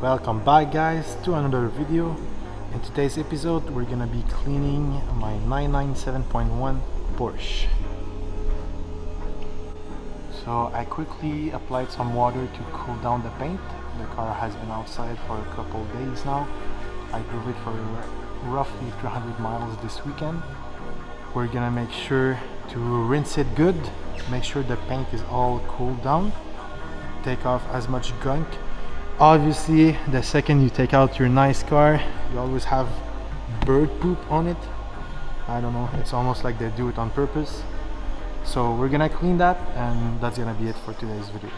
Welcome back guys to another video. In today's episode we're gonna be cleaning my 997.1 Porsche. So I quickly applied some water to cool down the paint. The car has been outside for a couple days now. I drove it for roughly 300 miles this weekend. We're gonna make sure to rinse it good, make sure the paint is all cooled down, take off as much gunk. Obviously, the second you take out your nice car, you always have bird poop on it. I don't know, it's almost like they do it on purpose. So we're gonna clean that, and that's gonna be it for today's video.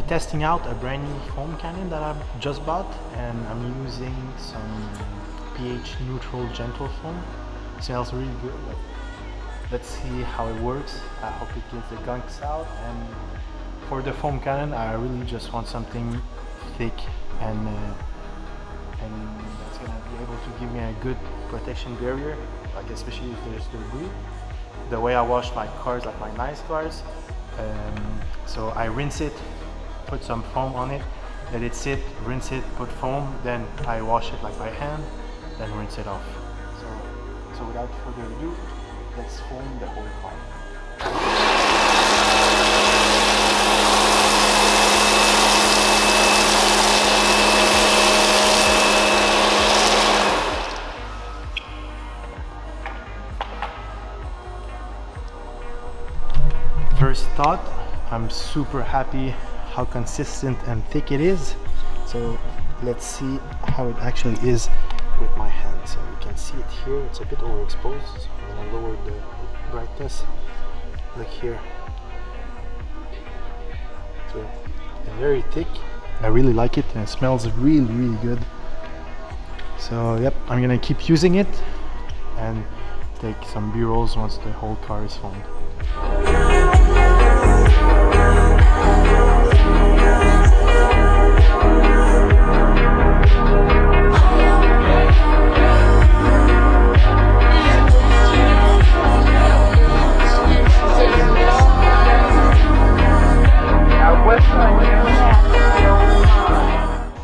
Testing out a brand new foam cannon that I just bought, and I'm using some pH neutral gentle foam. It smells really good. Let's see how it works. I hope it gets the gunks out. And for the foam cannon, I really just want something thick and that's gonna be able to give me a good protection barrier, like especially if there's debris. The way I wash my cars, like my nice cars, so I rinse it, put some foam on it, let it sit, rinse it, put foam, then I wash it like by hand, then rinse it off. So without further ado, let's foam the whole car. First thought, I'm super happy how consistent and thick it is. So let's see how it actually is with my hand. So you can see it here, it's a bit overexposed, so I'm gonna lower the brightness. Look here, so it's very thick. I really like it, and it smells really good. So yep, I'm gonna keep using it and take some B-rolls once the whole car is foamed.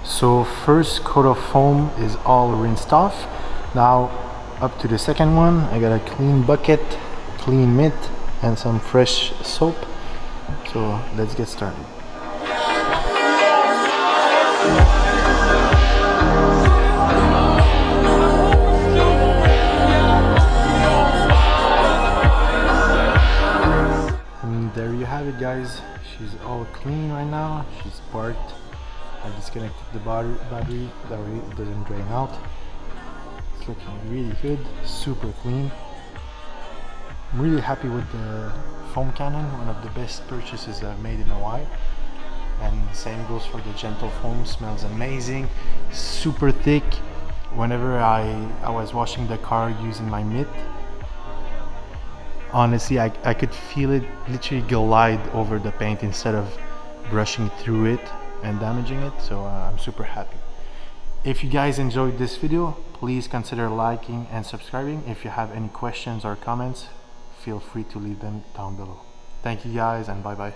So first coat of foam is all rinsed off. Now up to the second one, I got a clean bucket, clean mitt, and some fresh soap. So let's get started. And there you have it guys, she's all clean right now, she's parked. I disconnected the battery, that way it doesn't drain out. It's looking really good, super clean. I'm really happy with the foam cannon, one of the best purchases I've made in a while. And same goes for the gentle foam, smells amazing, super thick. Whenever I was washing the car using my mitt, honestly I could feel it literally glide over the paint instead of brushing through it and damaging it. So I'm super happy. If you guys enjoyed this video, please consider liking and subscribing. If you have any questions or comments, feel free to leave them down below. Thank you guys, and bye bye.